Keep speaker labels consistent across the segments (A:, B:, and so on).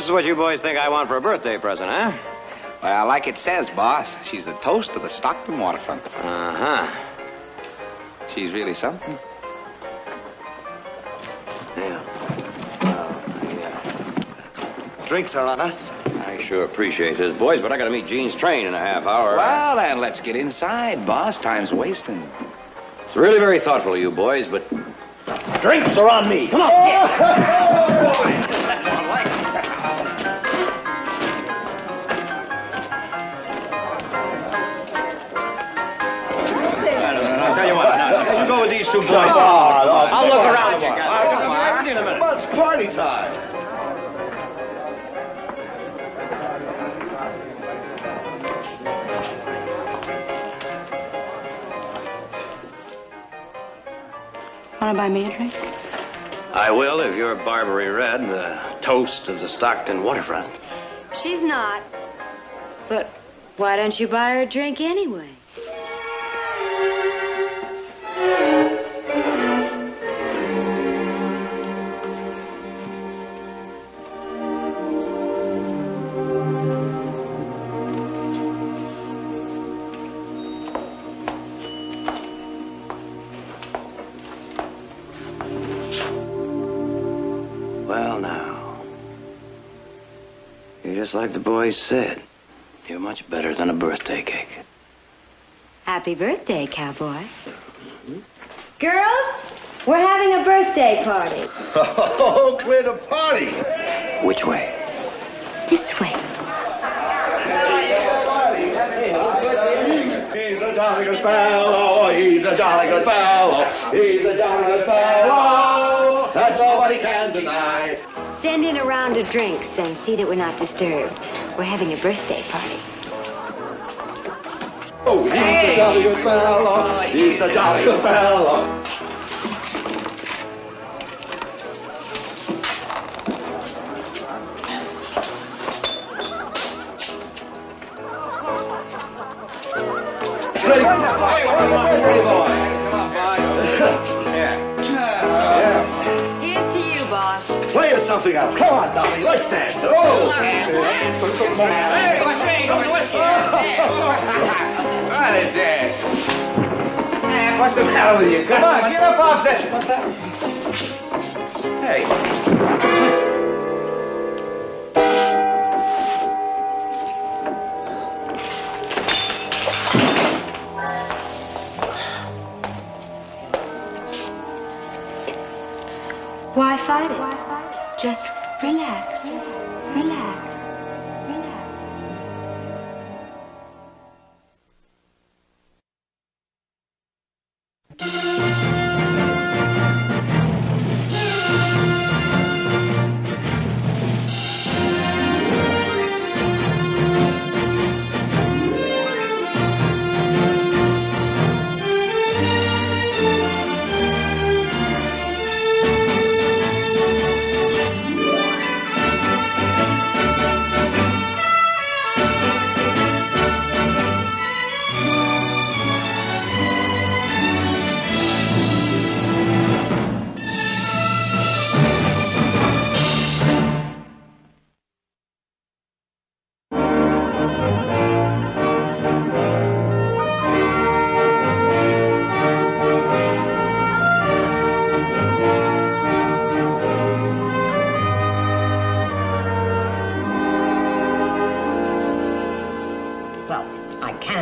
A: is what you boys think I want for a birthday present, huh?
B: Well, like it says, boss, she's the toast of the Stockton waterfront.
A: Uh-huh.
B: She's really something.
A: Yeah.
C: Drinks are on us.
A: I sure appreciate this, boys, but I gotta meet Gene's train in a half hour.
B: Well, then, let's get inside, boss. Time's wasting.
A: It's really very thoughtful of you boys, but...
C: Drinks are on me. Come on.
A: I'll tell you what, now, you go with these two boys. I'll look around.
C: It's party time.
D: Want to buy me a drink?
A: I will if you're Barbary Red, the toast of the Stockton waterfront.
D: She's not. But why don't you buy her a drink anyway?
A: Well, now, you're just like the boys said. You're much better than a birthday cake.
D: Happy birthday, cowboy. Girls, we're having a birthday party.
C: Oh, clear the party.
A: Which way?
D: This way.
C: He's a jolly good fellow. He's a jolly good fellow. He's a jolly good fellow. That nobody can deny.
D: Send in a round of drinks and see that we're not disturbed. We're having a birthday party.
C: Oh, he's a jolly good fellow. He's a jolly good fellow.
D: Here's to you, boss.
C: Play us something else. Come on, Dolly. Let's dance. Oh!
B: Hey, what's me? Go to whiskey. What is this? Hey, what's the matter with you? Come on, get up off this. What's that? Hey.
D: Why fight it? Just relax. Relax. Relax.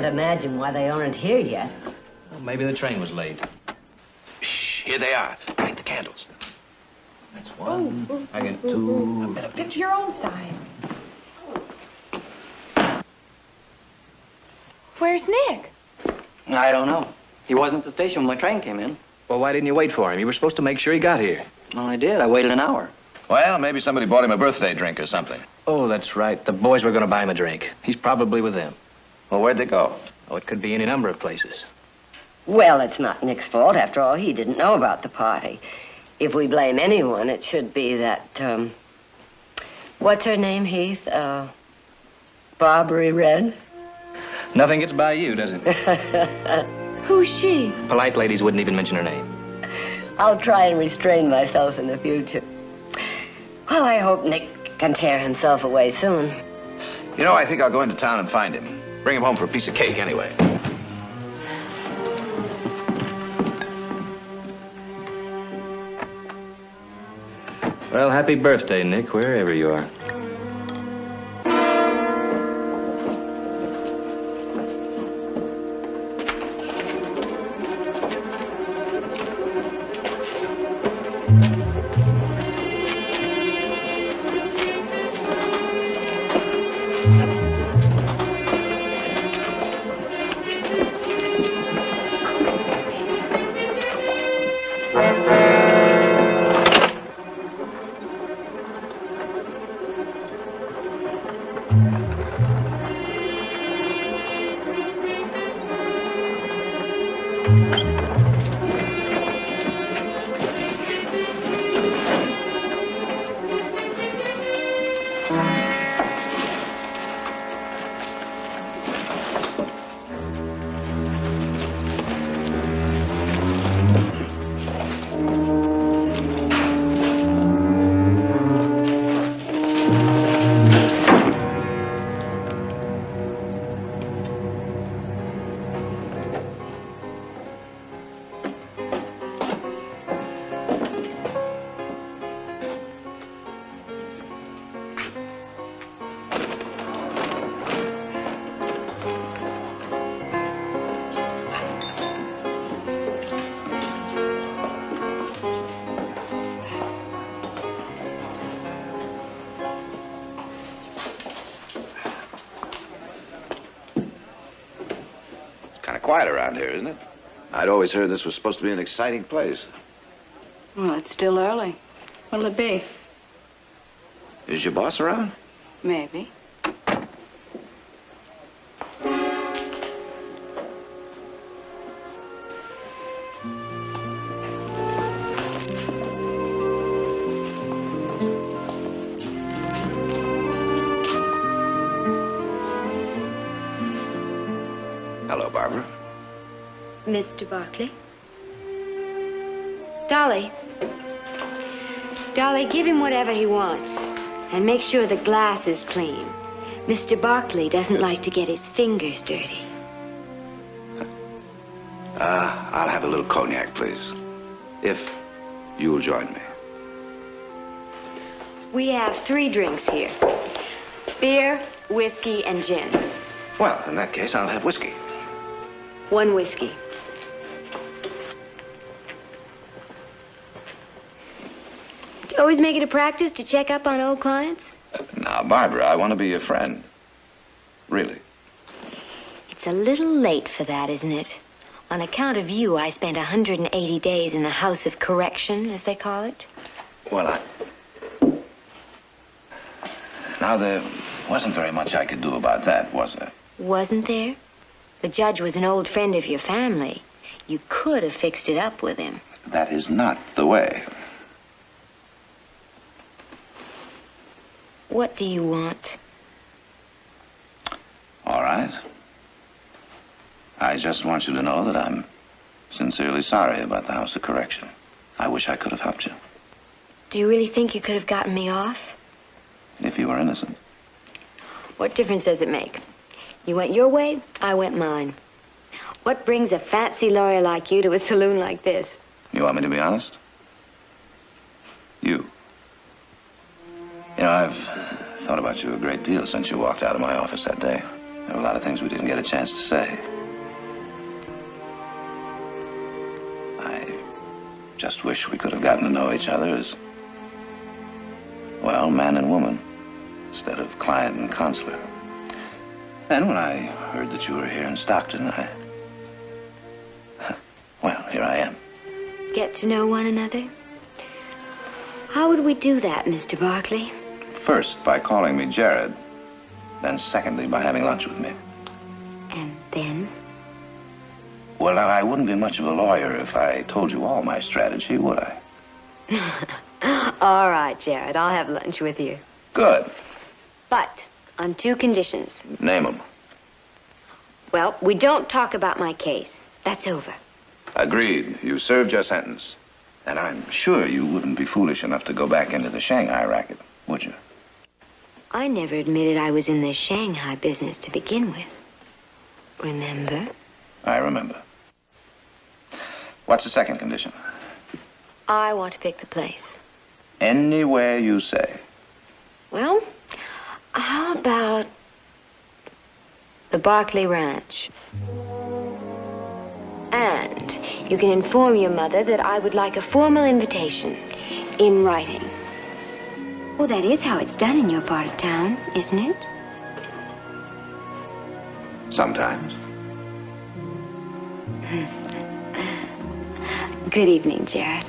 E: Imagine why they aren't here yet.
F: Well, maybe the train was late.
B: Shh, here they are. Light the candles.
F: That's one. I got two.
G: Get to your own side. Where's Nick?
H: I don't know. He wasn't at the station when my train came in.
F: Well, why didn't you wait for him? You were supposed to make sure he got here.
H: Well, I did. I waited an hour.
I: Well, maybe somebody bought him a birthday drink or something.
F: Oh, that's right. The boys were going to buy him a drink. He's probably with them.
I: Well, where'd they go?
F: Oh, it could be any number of places.
E: Well, it's not Nick's fault. After all, he didn't know about the party. If we blame anyone, it should be that, what's her name, Heath? Barbary Red?
F: Nothing gets by you, does it?
D: Who's she?
F: Polite ladies wouldn't even mention her name.
E: I'll try and restrain myself in the future. Well, I hope Nick can tear himself away soon.
I: You know, I think I'll go into town and find him. Bring him home for a piece of cake anyway.
F: Well, happy birthday, Nick, wherever you are.
I: Quiet around here, isn't it? I'd always heard this was supposed to be an exciting place.
G: Well, it's still early. What'll it be?
I: Is your boss around?
G: Maybe.
I: Hello, Barbara.
D: Mr. Barkley? Dolly. Dolly, give him whatever he wants. And make sure the glass is clean. Mr. Barkley doesn't like to get his fingers dirty.
I: I'll have a little cognac, please. If you'll join me.
D: We have 3 drinks here. Beer, whiskey, and gin.
I: Well, in that case, I'll have whiskey.
D: 1 whiskey. Do you always make it a practice to check up on old clients?
I: Now, Barbara, I want to be your friend. Really.
D: It's a little late for that, isn't it? On account of you, I spent 180 days in the House of Correction, as they call it.
I: Well, Now, there wasn't very much I could do about that, was there?
D: Wasn't there? The judge was an old friend of your family. You could have fixed it up with him.
I: That is not the way.
D: What do you want?
I: All right. I just want you to know that I'm sincerely sorry about the House of Correction. I wish I could have helped you.
D: Do you really think you could have gotten me off?
I: If you were innocent.
D: What difference does it make? You went your way, I went mine. What brings a fancy lawyer like you to a saloon like this?
I: You want me to be honest? You. You know, I've thought about you a great deal since you walked out of my office that day. There were a lot of things we didn't get a chance to say. I just wish we could have gotten to know each other as, well, man and woman, instead of client and counselor. And when I heard that you were here in Stockton, well, here I am.
D: Get to know one another? How would we do that, Mr. Barkley?
I: First, by calling me Jared. Then secondly, by having lunch with me.
D: And then?
I: Well, now, I wouldn't be much of a lawyer if I told you all my strategy, would I?
D: All right, Jared, I'll have lunch with you.
I: Good.
D: But on 2 conditions.
I: Name them.
D: Well, we don't talk about my case. That's over.
I: Agreed. You served your sentence. And I'm sure you wouldn't be foolish enough to go back into the Shanghai racket, would you?
D: I never admitted I was in the Shanghai business to begin with. Remember?
I: I remember. What's the second condition?
D: I want to pick the place.
I: Anywhere you say.
D: Well, how about the Barackle Ranch? And you can inform your mother that I would like a formal invitation in writing.
J: Well, that is how it's done in your part of town, isn't it?
I: Sometimes.
D: Good evening, Jared.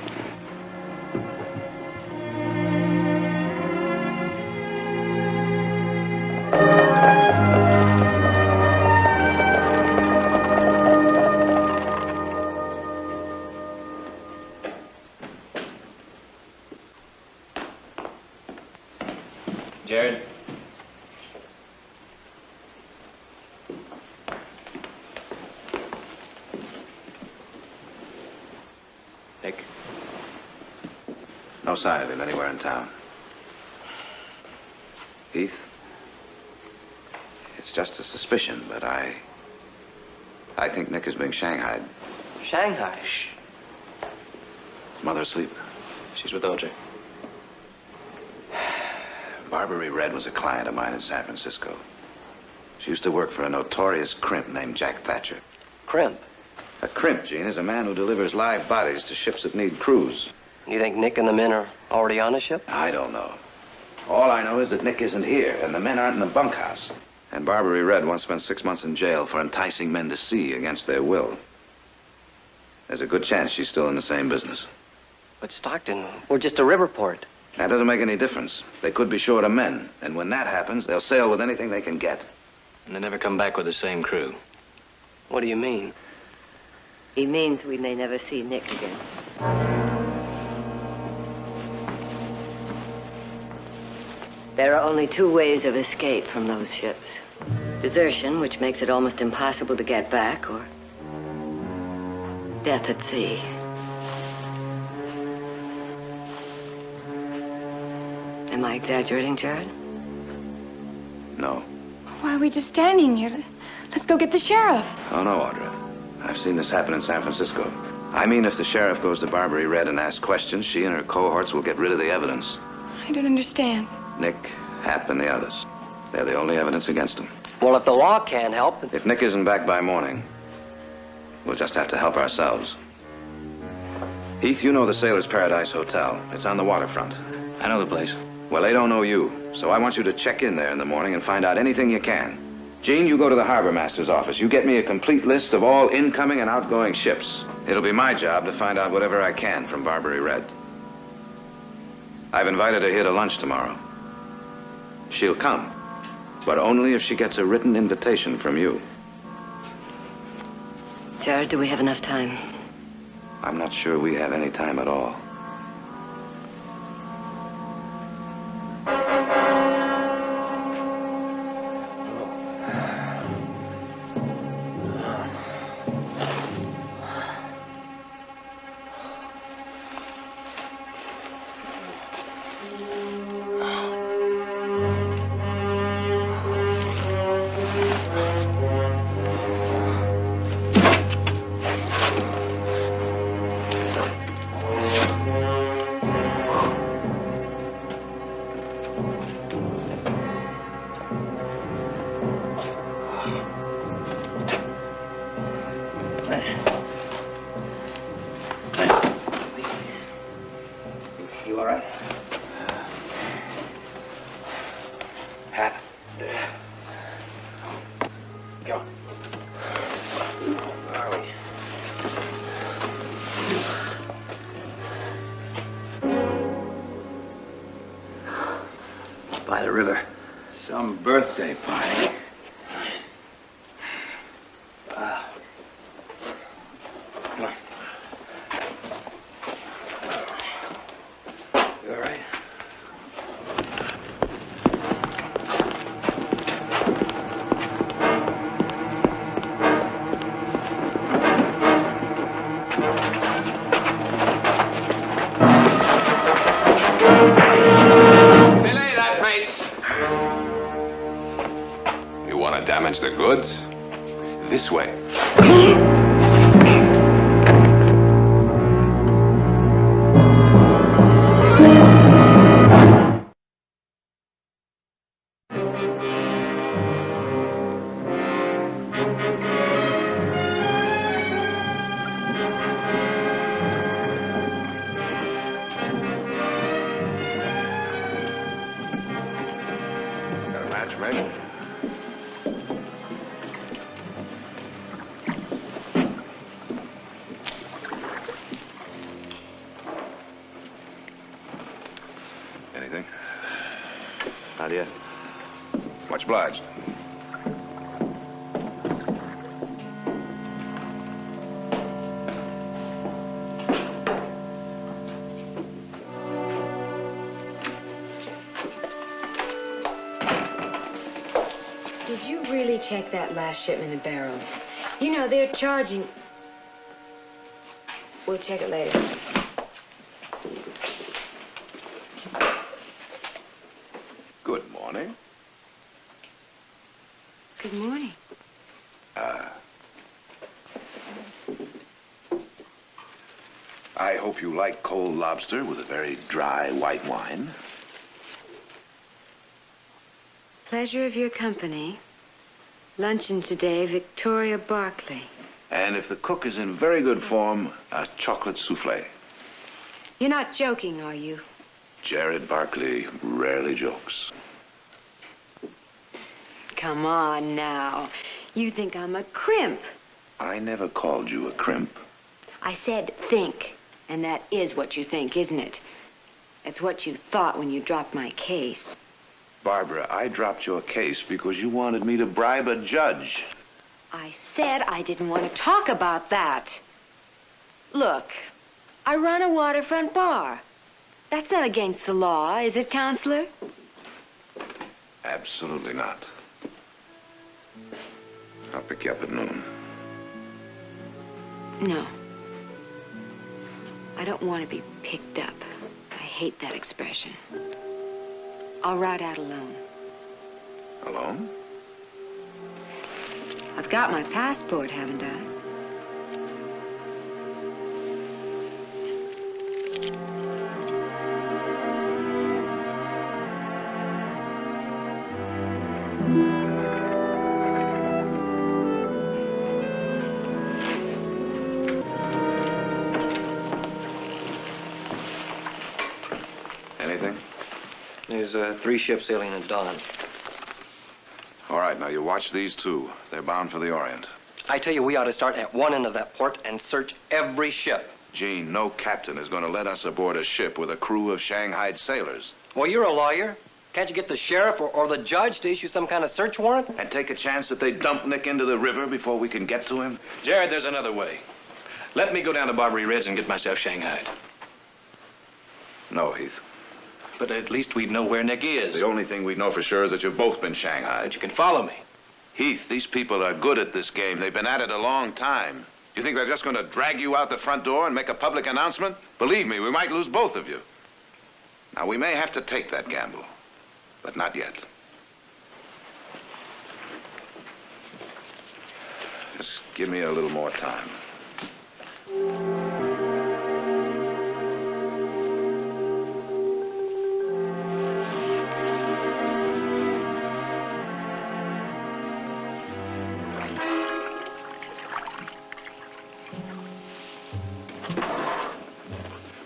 F: Jared? Nick?
I: No sign of him anywhere in town. Heath? It's just a suspicion, but I think Nick is being shanghaied.
H: Shanghai?
I: Shh. Is Mother asleep?
F: She's with OJ.
I: Barbary Red was a client of mine in San Francisco. She used to work for a notorious crimp named Jack Thatcher.
H: Crimp?
I: A crimp, Gene, is a man who delivers live bodies to ships that need crews.
H: You think Nick and the men are already on the ship?
I: I don't know. All I know is that Nick isn't here, and the men aren't in the bunkhouse. And Barbary Red once spent 6 months in jail for enticing men to sea against their will. There's a good chance she's still in the same business.
H: But Stockton, we're just a river port.
I: That doesn't make any difference. They could be short of men, and when that happens, they'll sail with anything they can get.
F: And they never come back with the same crew.
H: What do you mean?
E: He means we may never see Nick again. There are only 2 ways of escape from those ships. Desertion, which makes it almost impossible to get back, or death at sea. Am I exaggerating, Jared?
I: No.
J: Why are we just standing here? Let's go get the sheriff.
I: Oh, no, Audra. I've seen this happen in San Francisco. I mean, if the sheriff goes to Barbary Red and asks questions, she and her cohorts will get rid of the evidence.
J: I don't understand.
I: Nick, Hap, and the others. They're the only evidence against them.
H: Well, if the law can't help...
I: If Nick isn't back by morning, we'll just have to help ourselves. Heath, you know the Sailor's Paradise Hotel. It's on the waterfront.
F: I know the place.
I: Well, they don't know you, so I want you to check in there in the morning and find out anything you can. Gene, you go to the harbor master's office. You get me a complete list of all incoming and outgoing ships. It'll be my job to find out whatever I can from Barbary Red. I've invited her here to lunch tomorrow. She'll come, but only if she gets a written invitation from you.
E: Jared, do we have enough time?
I: I'm not sure we have any time at all.
B: You all right? Hap. Go. Where are we? By the river.
C: Some birthday party.
B: Wow. Come on. You all right? Belay that, mates.
I: This way. Anything?
A: Not yet.
I: Much obliged.
D: Did you really check that last shipment of barrels? You know, they're charging... We'll check it later.
I: Good morning.
D: Good morning.
I: I hope you like cold lobster with a very dry white wine.
D: Pleasure of your company. Luncheon today, Victoria Barclay.
I: And if the cook is in very good form, a chocolate souffle.
D: You're not joking, are you?
I: Jared Barkley rarely jokes.
D: Come on now. You think I'm a crimp.
I: I never called you a crimp.
D: I said think. And that is what you think, isn't it? That's what you thought when you dropped my case.
I: Barbara, I dropped your case because you wanted me to bribe a judge.
D: I said I didn't want to talk about that. Look, I run a waterfront bar. That's not against the law, is it, Counselor?
I: Absolutely not. I'll pick you up at noon.
D: No. I don't want to be picked up. I hate that expression. I'll ride out alone.
I: Alone?
D: I've got my passport, haven't I?
I: Anything?
F: There's 3 ships sailing at dawn.
I: All right, now you watch these 2. They're bound for the Orient.
H: I tell you, we ought to start at one end of that port and search every ship.
I: Gene, no captain is going to let us aboard a ship with a crew of Shanghaied sailors.
H: Well, you're a lawyer. Can't you get the sheriff or the judge to issue some kind of search warrant?
I: And take a chance that they dump Nick into the river before we can get to him?
F: Jared, there's another way. Let me go down to Barbary Red's and get myself shanghaied.
I: No, Heath.
F: But at least we'd know where Nick is.
I: The only thing we know for sure is that you've both been shanghaied.
F: But you can follow me.
I: Heath, these people are good at this game. They've been at it a long time. You think they're just going to drag you out the front door and make a public announcement? Believe me, we might lose both of you. Now, we may have to take that gamble, but not yet. Just give me a little more time.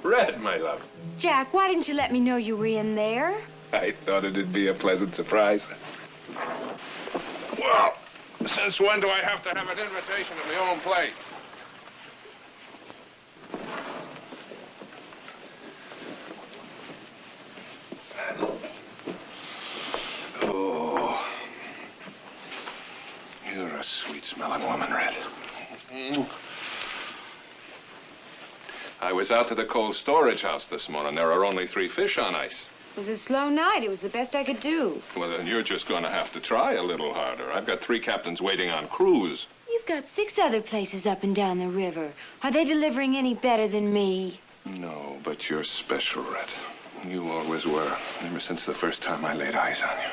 K: Red, my love.
D: Jack, why didn't you let me know you were in there?
K: I thought it'd be a pleasant surprise. Well, since when do I have to have an invitation to my own place? Oh, you're a sweet-smelling woman, Red. I was out to the cold storage house this morning. There are only 3 fish on ice.
D: It was a slow night. It was the best I could do.
K: Well, then you're just going to have to try a little harder. I've got 3 captains waiting on cruise.
D: You've got 6 other places up and down the river. Are they delivering any better than me?
K: No, but you're special, Red. You always were, ever since the first time I laid eyes on you.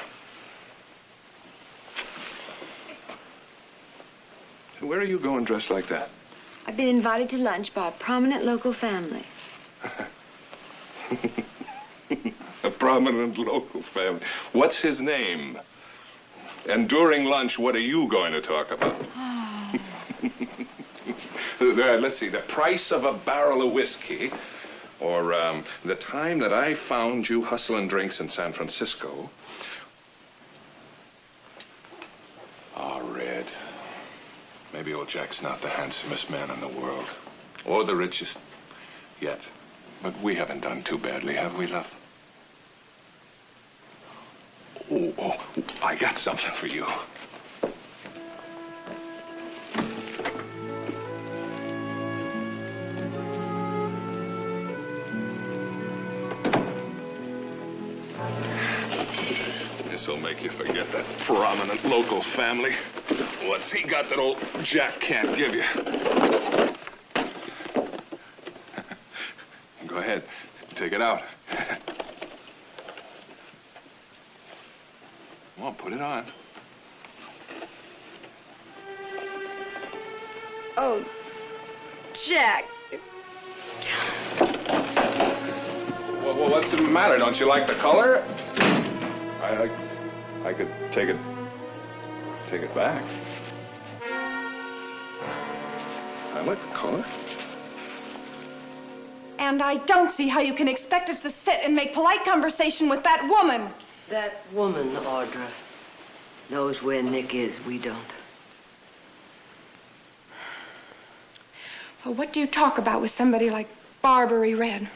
K: Where are you going dressed like that?
D: I've been invited to lunch by a prominent local family.
K: A prominent local family. What's his name? And during lunch, what are you going to talk about? Let's see, the price of a barrel of whiskey, or the time that I found you hustling drinks in San Francisco. Ah, Red. Maybe old Jack's not the handsomest man in the world, or the richest yet. But we haven't done too badly, have we, love? Oh, I got something for you. This'll make you forget that prominent local family. What's he got that old Jack can't give you? Go ahead, take it out. Come on, put it on.
D: Oh, Jack.
K: Well, what's the matter? Don't you like the color? I could take it back. I like the color.
G: And I don't see how you can expect us to sit and make polite conversation with that woman.
E: That woman, Audra, knows where Nick is. We don't.
G: Well, what do you talk about with somebody like Barbary Red?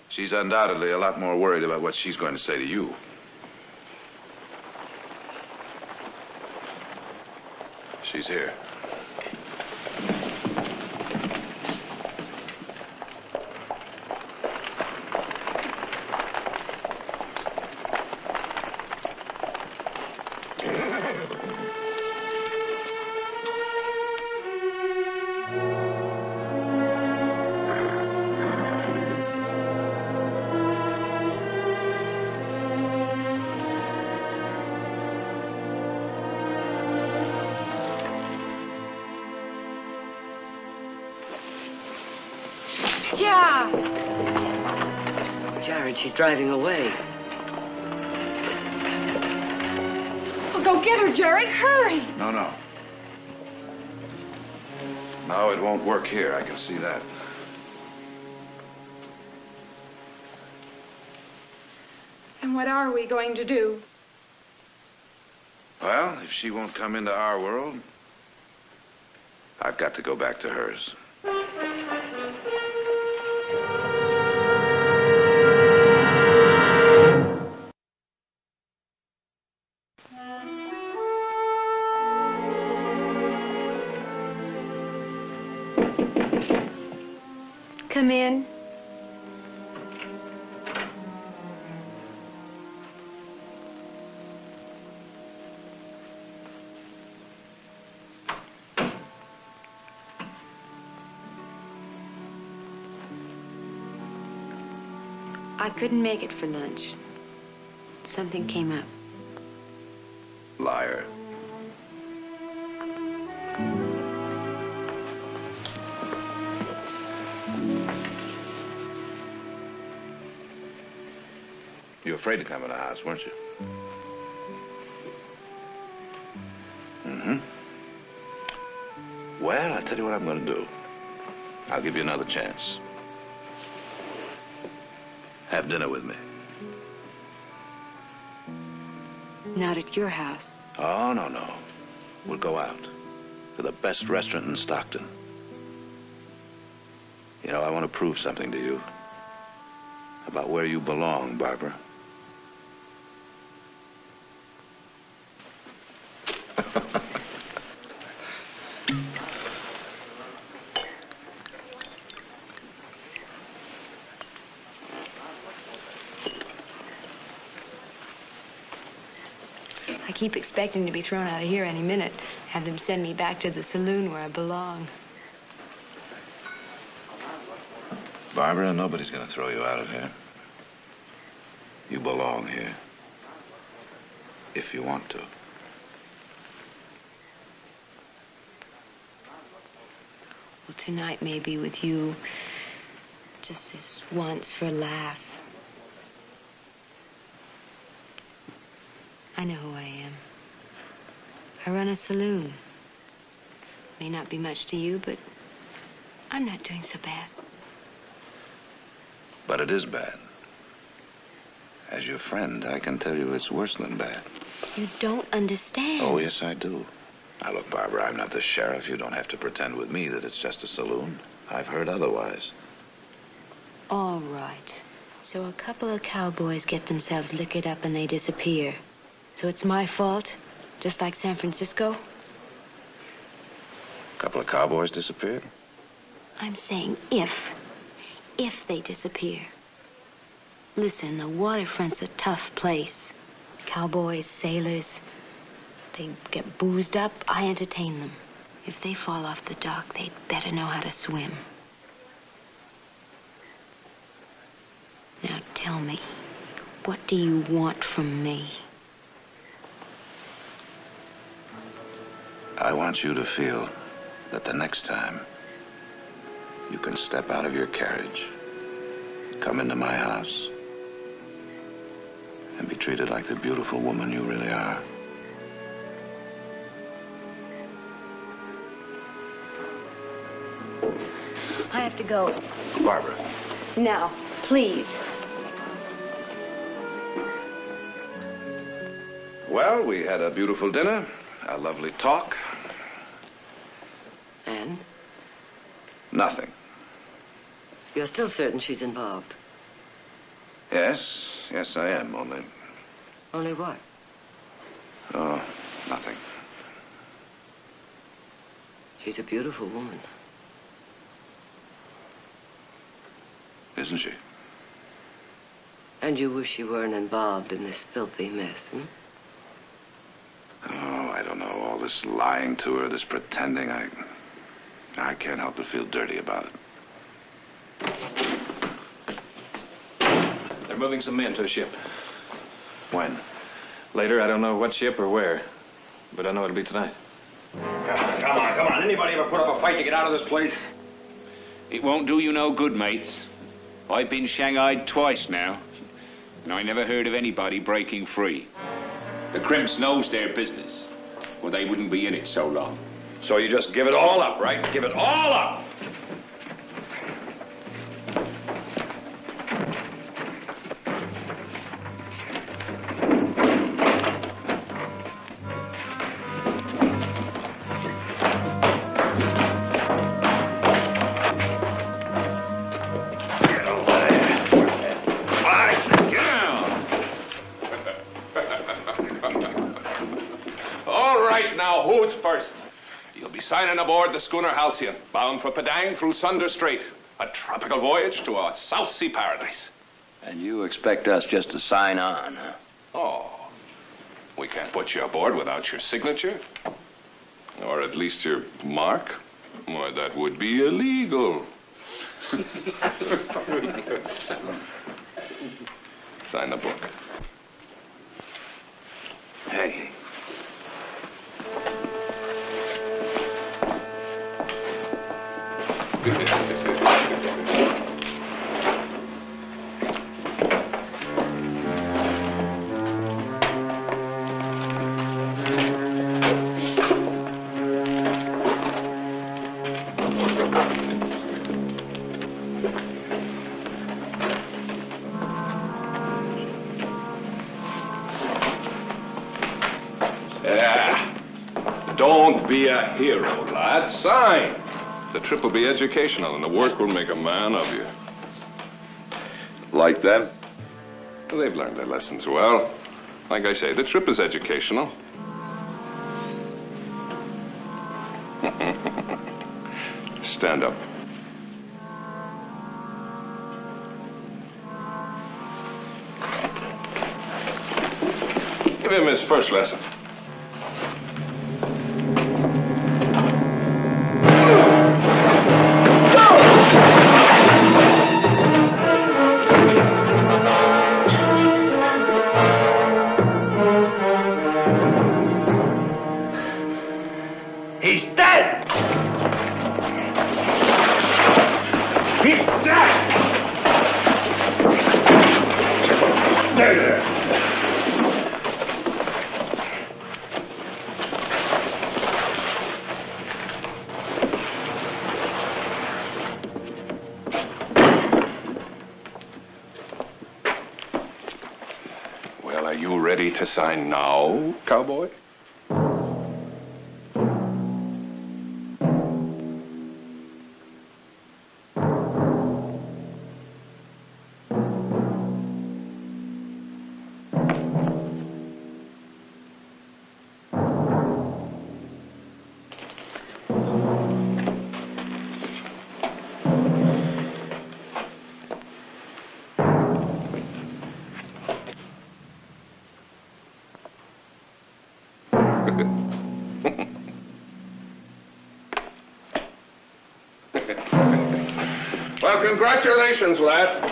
I: She's undoubtedly a lot more worried about what she's going to say to you. She's here.
E: Jared, she's driving away.
G: Well, go get her, Jared. Hurry.
I: No. No, it won't work here. I can see that.
G: And what are we going to do?
I: Well, if she won't come into our world, I've got to go back to hers.
D: Come in. I couldn't make it for lunch. Something came up.
I: Liar. You were afraid to come in the house, weren't you? Mm-hmm. Well, I'll tell you what I'm going to do. I'll give you another chance. Have dinner with me.
D: Not at your house.
I: Oh, no. We'll go out to the best restaurant in Stockton. You know, I want to prove something to you about where you belong, Barbara.
D: I keep expecting to be thrown out of here any minute. Have them send me back to the saloon where I belong.
I: Barbara, nobody's going to throw you out of here. You belong here. If you want to.
D: Tonight maybe with you. Just this once for a laugh. I know who I am. I run a saloon. May not be much to you, but I'm not doing so bad.
I: But it is bad. As your friend, I can tell you it's worse than bad.
D: You don't understand.
I: Oh, yes, I do. Now, look, Barbara, I'm not the sheriff. You don't have to pretend with me that it's just a saloon. I've heard otherwise.
D: All right. So a couple of cowboys get themselves liquored up and they disappear. So it's my fault, just like San Francisco?
I: A couple of cowboys disappeared?
D: I'm saying if they disappear. Listen, the waterfront's a tough place. Cowboys, sailors, they get boozed up, I entertain them. If they fall off the dock, they'd better know how to swim. Now tell me, what do you want from me?
I: I want you to feel that the next time you can step out of your carriage, come into my house, and be treated like the beautiful woman you really are.
D: I have to go.
I: Barbara.
D: Now, please.
I: Well, we had a beautiful dinner, a lovely talk.
E: And?
I: Nothing.
E: You're still certain she's involved?
I: Yes, yes, I am, only...
E: Only what?
I: Oh, nothing.
E: She's a beautiful woman.
I: Isn't she?
E: And you wish you weren't involved in this filthy mess, hmm?
I: Oh, I don't know. All this lying to her, this pretending, I can't help but feel dirty about it.
F: They're moving some men to a ship.
I: When?
F: Later, I don't know what ship or where, but I know it'll be tonight.
B: Come on. Anybody ever put up a fight to get out of this place?
L: It won't do you no good, mates. I've been shanghaied twice now, and I never heard of anybody breaking free. The crimps knows their business, or they wouldn't be in it so long.
B: So you just give it all up, right? Give it all up!
K: Signing aboard the schooner Halcyon, bound for Padang through Sunder Strait. A tropical voyage to a South Sea paradise.
A: And you expect us just to sign on, huh?
K: Oh, we can't put you aboard without your signature. Or at least your mark. Why, that would be illegal. Sign the book.
A: Hey.
K: Don't be a hero, lad. Sign. The trip will be educational, and the work will make a man of you.
I: Like them?
K: Well, they've learned their lessons well. Like I say, the trip is educational. Stand up. Give him his first lesson.
B: He's dead!
K: ready to sign now, cowboy?
M: Well, congratulations, lad.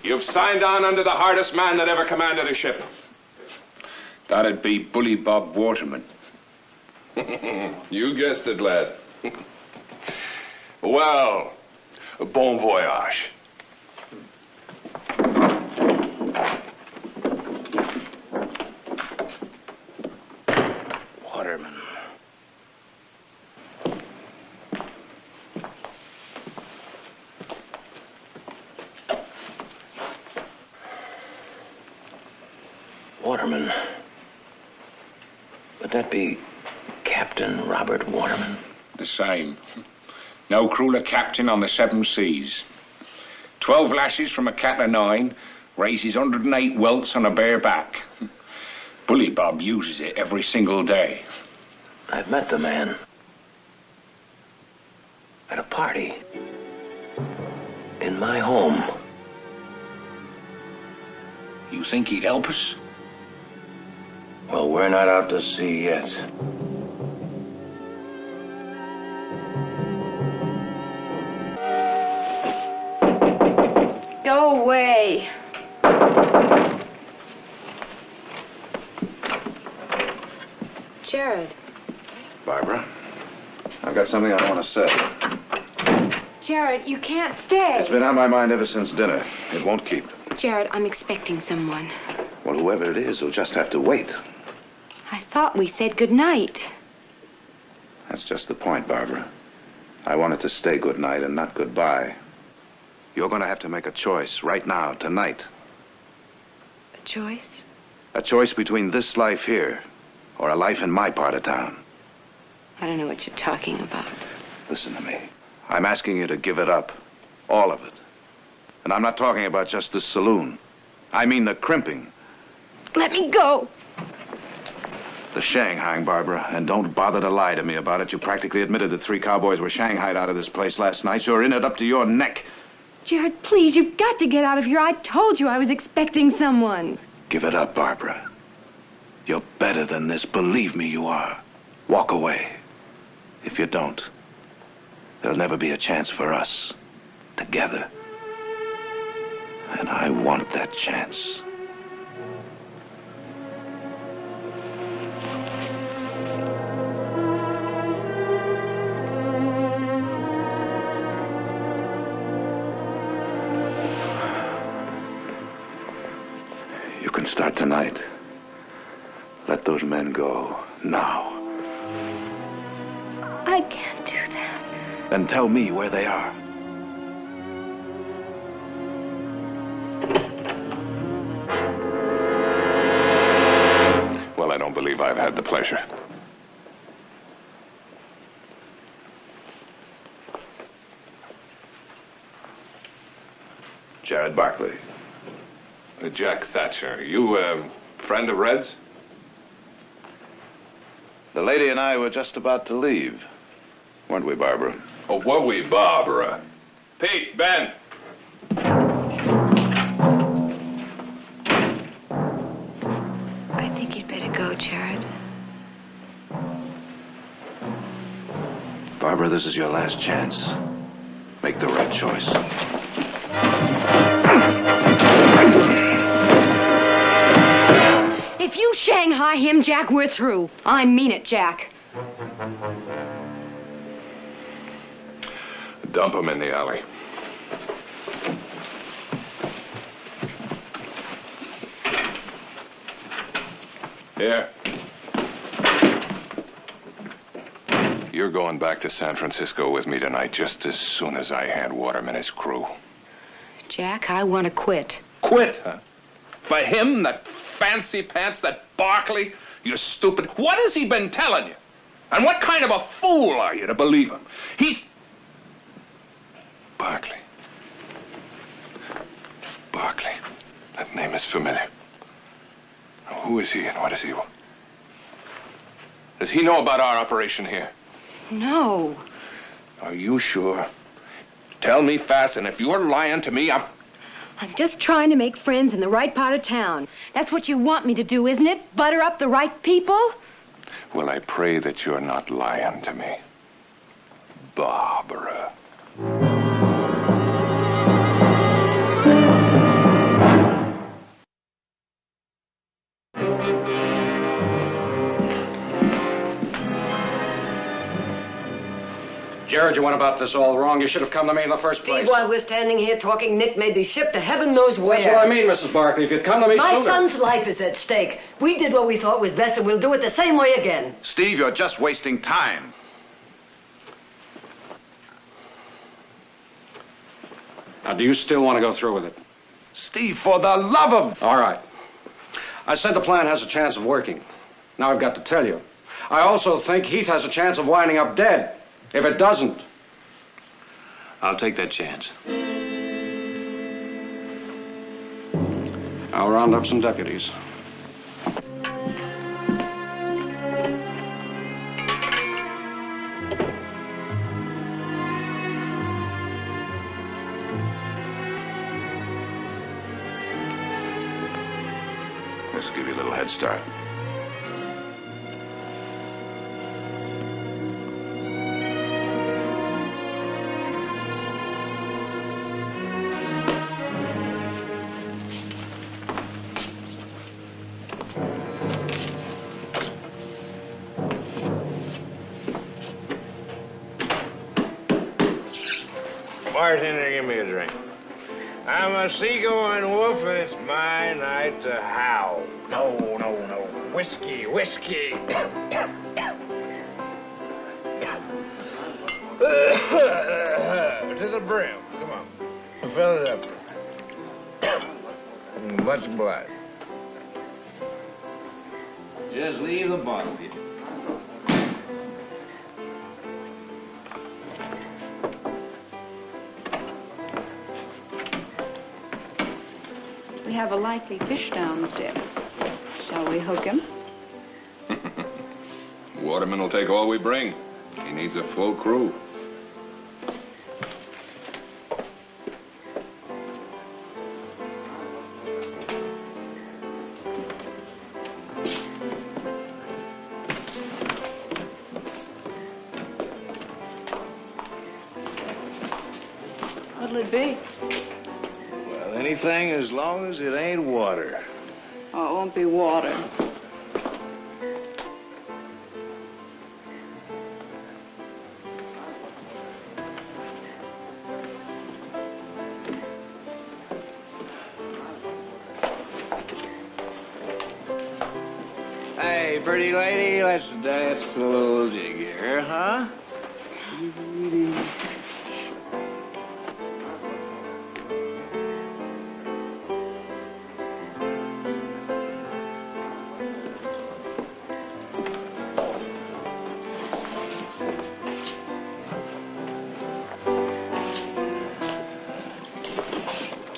M: You've signed on under the hardest man that ever commanded a ship.
L: That'd be Bully Bob Waterman.
M: You guessed it, lad. Well, bon voyage.
A: Waterman. Waterman. Would that be Captain Robert Waterman?
L: The same. No crueler captain on the 7 seas. 12 lashes from a cat of 9, raises 108 welts on a bare back. Bully Bob uses it every single day.
A: I've met the man. At a party. In my home.
L: You think he'd help us?
A: Well, we're not out to sea yet.
G: Go away.
D: Jared.
I: Barbara, I've got something I want to say.
D: Jared, you can't stay.
I: It's been on my mind ever since dinner. It won't keep.
D: Jared, I'm expecting someone.
I: Well, whoever it is will just have to wait.
D: I thought we said goodnight.
I: That's just the point, Barbara. I want it to stay good night and not goodbye. You're going to have to make a choice right now, tonight.
D: A choice?
I: A choice between this life here or a life in my part of town.
D: I don't know what you're talking about.
I: Listen to me. I'm asking you to give it up. All of it. And I'm not talking about just the saloon. I mean the crimping.
D: Let me go.
I: The shanghaiing, Barbara. And don't bother to lie to me about it. You practically admitted that 3 cowboys were shanghaied out of this place last night. You're in it up to your neck.
D: Jared, please, you've got to get out of here. I told you I was expecting someone.
I: Give it up, Barbara. You're better than this. Believe me, you are. Walk away. If you don't, there'll never be a chance for us. Together. And I want that chance. You can start tonight. Let those men go now.
D: I can't do that.
I: Then tell me where they are.
K: Well, I don't believe I've had the pleasure.
I: Jared Barkley.
K: Jack Thatcher. You, friend of Red's?
I: The lady and I were just about to leave. Weren't we, Barbara?
K: Oh, were we, Barbara? Pete, Ben.
D: I think you'd better go, Jared.
I: Barbara, this is your last chance. Make the right choice.
D: If you Shanghai him, Jack, we're through. I mean it, Jack.
K: Dump him in the alley. Here. You're going back to San Francisco with me tonight just as soon as I hand Waterman his crew.
D: Jack, I want to quit.
M: Quit, huh? For him, that fancy pants, that Barbecue, you stupid. What has he been telling you? And what kind of a fool are you to believe him? He's...
K: Barbecue. Barbecue. That name is familiar. Now, who is he and what does he want?
M: Does he know about our operation here?
G: No.
M: Are you sure? Tell me fast, and if you're lying to me,
D: I'm just trying to make friends in the right part of town. That's what you want me to do, isn't it? Butter up the right people?
K: Well, I pray that you're not lying to me. Barbara.
H: Jared, you went about this all wrong. You should have come to me in the first place.
E: Steve, while we're standing here talking, Nick made me shipped to heaven knows where.
H: That's what I mean, Mrs. Barkley. If you'd come to me
E: My
H: sooner...
E: son's life is at stake. We did what we thought was best, and we'll do it the same way again.
I: Steve, you're just wasting time.
H: Now, do you still want to go through with it?
I: Steve, for the love of...
H: All right. I said the plan has a chance of working. Now I've got to tell you. I also think Heath has a chance of winding up dead. If it doesn't...
F: I'll take that chance.
H: I'll round up some deputies.
I: This will give you a little head start.
A: Bartender, give me a drink. I'm a seagoing wolf, and it's my night to howl. No. Whiskey. To the brim. Come on. Fill it up. Much obliged. Just leave the bottle here.
G: We have a likely fish downstairs. Shall we hook him?
M: Waterman will take all we bring. He needs a full crew.
G: What'll it be?
A: Well, anything as long as it ain't water.
G: Oh, it won't be water.
A: Hey, pretty lady, let's dance a little jig here, huh?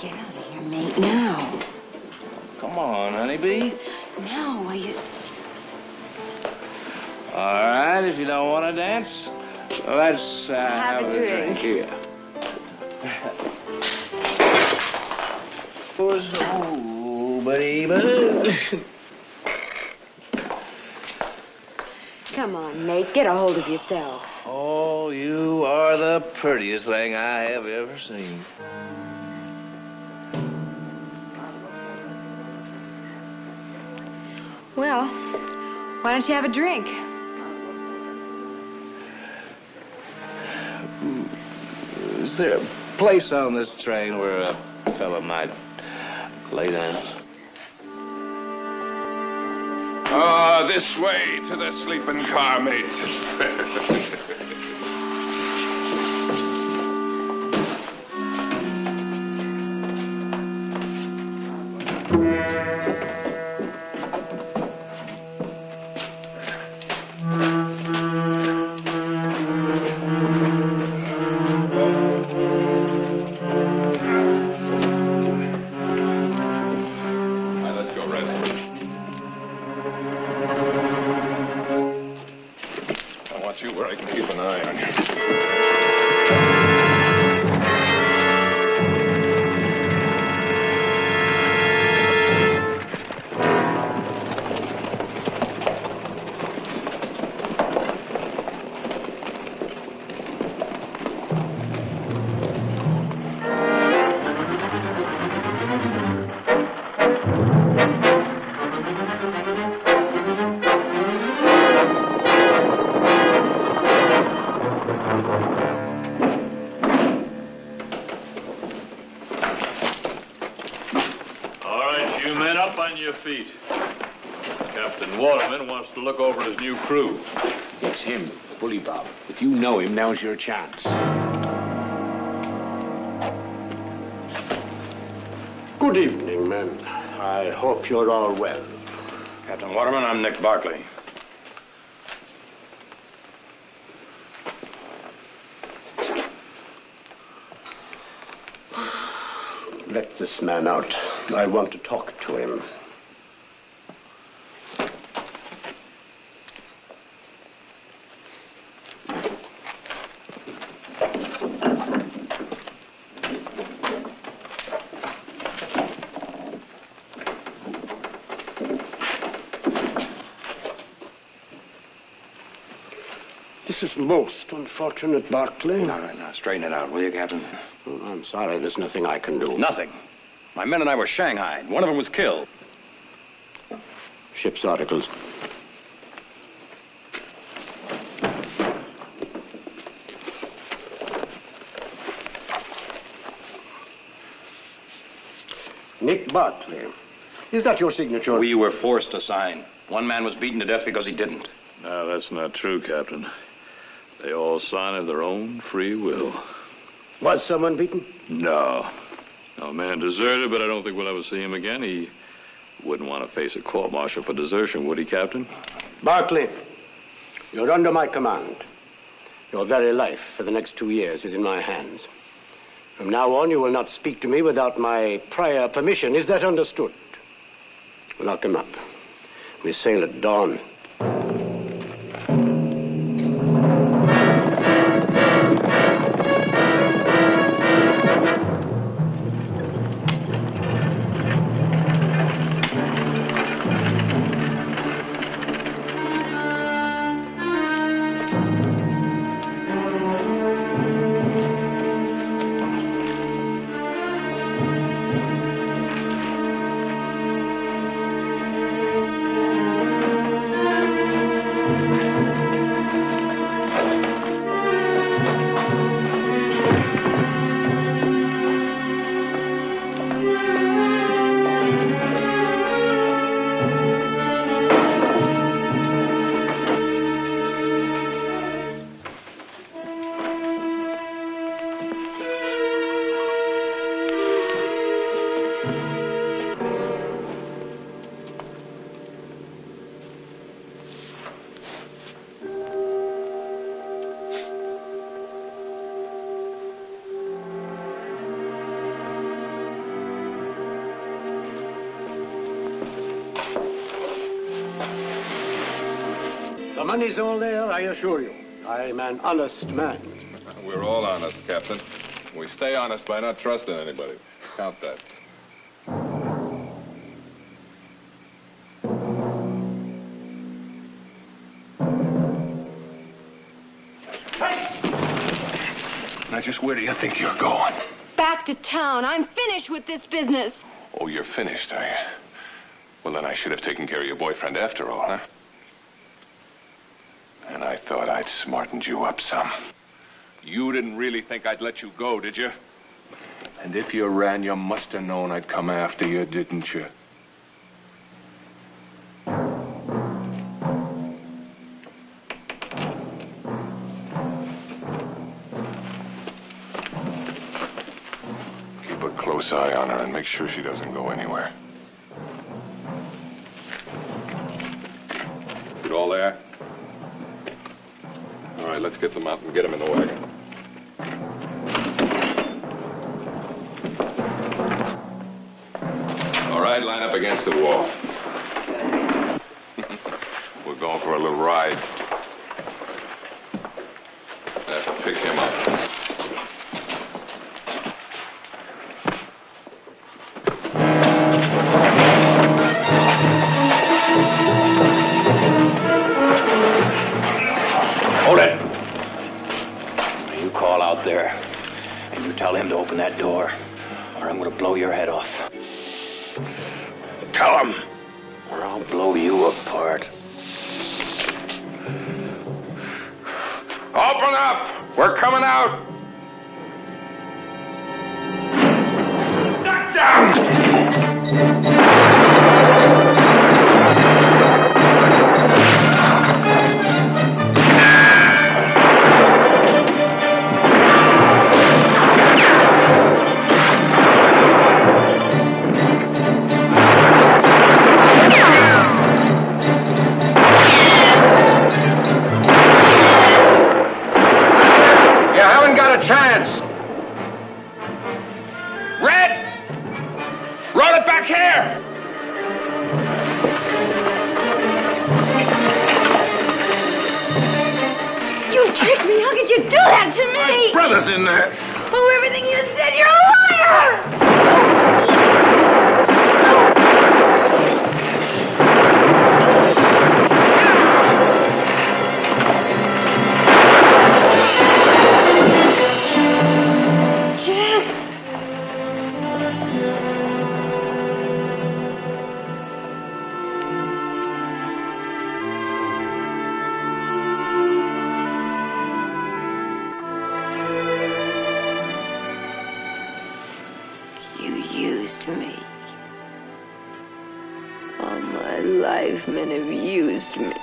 D: Get out of here, mate, now.
A: Come on, honeybee.
D: No,
A: All right, if you don't want to dance, let's have a drink here. Oh, baby.
D: Come on, mate, get a hold of yourself.
A: Oh, you are the prettiest thing I have ever seen.
D: Well, why don't you have a drink?
A: Is there a place on this train where a fellow might lay down?
M: This way to the sleeping car, mate.
N: All right, you men, up on your feet. Captain Waterman wants to look over his new crew.
F: It's him, Bully Bob. If you know him, now's your chance.
C: Good evening, men. I hope you're all well.
H: Captain Waterman, I'm Nick Barkley.
C: Let this man out. I want to talk to him. This is most unfortunate, Barkley.
H: No, straighten it out, will you, Captain?
C: Oh, I'm sorry, there's nothing I can do.
H: Nothing. My men and I were shanghaied. One of them was killed.
C: Ship's articles. Nick Barkley. Is that your signature?
H: We were forced to sign. One man was beaten to death because he didn't.
N: No, that's not true, Captain. They all signed of their own free will.
C: Was someone beaten?
N: No. No, man deserted, but I don't think we'll ever see him again. He wouldn't want to face a court-martial for desertion, would he, Captain?
C: Barkley, you're under my command. Your very life for the next 2 years is in my hands. From now on, you will not speak to me without my prior permission. Is that understood? Lock him up. We sail at dawn. The money's all there, I assure you. I'm an honest man.
M: We're all honest, Captain. We stay honest by not trusting anybody. Count that. Now, just where do you think you're going?
G: Back to town. I'm finished with this business.
M: Oh, you're finished, are you? Well, then I should have taken care of your boyfriend after all, huh? And I thought I'd smartened you up some. You didn't really think I'd let you go, did you? And if you ran, you must have known I'd come after you, didn't you? Keep a close eye on her and make sure she doesn't go anywhere. You all there? All right, let's get them out and get them in the wagon. All right, line up against the wall. We're going for a little ride. I have to pick him up.
O: There, and you tell him to open that door, or I'm going to blow your head off. Tell him, or I'll blow you apart.
M: Open up! We're coming out! Duck down!
H: Chance.
M: Red! Roll it back here!
J: You tricked me. How could you do that to me?
M: My brother's in there.
J: Oh, everything you said, you're a liar! Men have used me.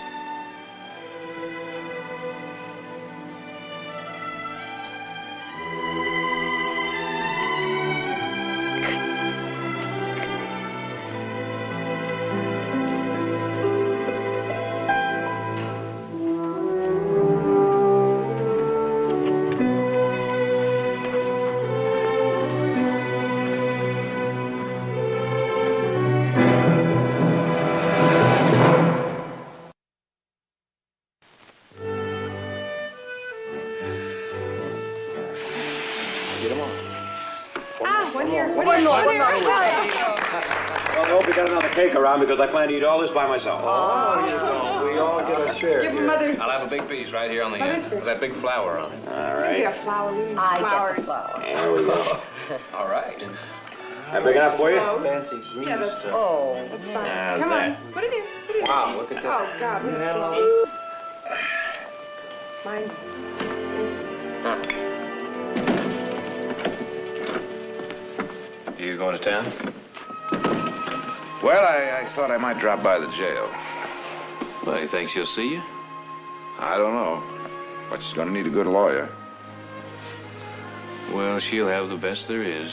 O: Around because I plan to eat all this by myself.
C: Oh, we all get a share.
G: Give Mother.
F: I'll have a big piece right here on the end with that big flower on it.
O: All
G: Give me
O: right.
G: a flower. We need
E: I
G: flowers.
E: get the flower.
O: There we go.
F: All right.
O: That big enough for you?
C: Fancy green
G: Yeah, that's,
C: stuff.
E: Oh,
G: that's fine.
O: How's
G: Come
O: that?
G: on. Put it in. Put it in.
C: Wow, look at that.
G: Oh, God. Look at that. Mine.
F: You going to town?
I: Well, I thought I might drop by the jail.
F: Well, you think she'll see you?
I: I don't know. But she's going to need a good lawyer.
F: Well, she'll have the best there is.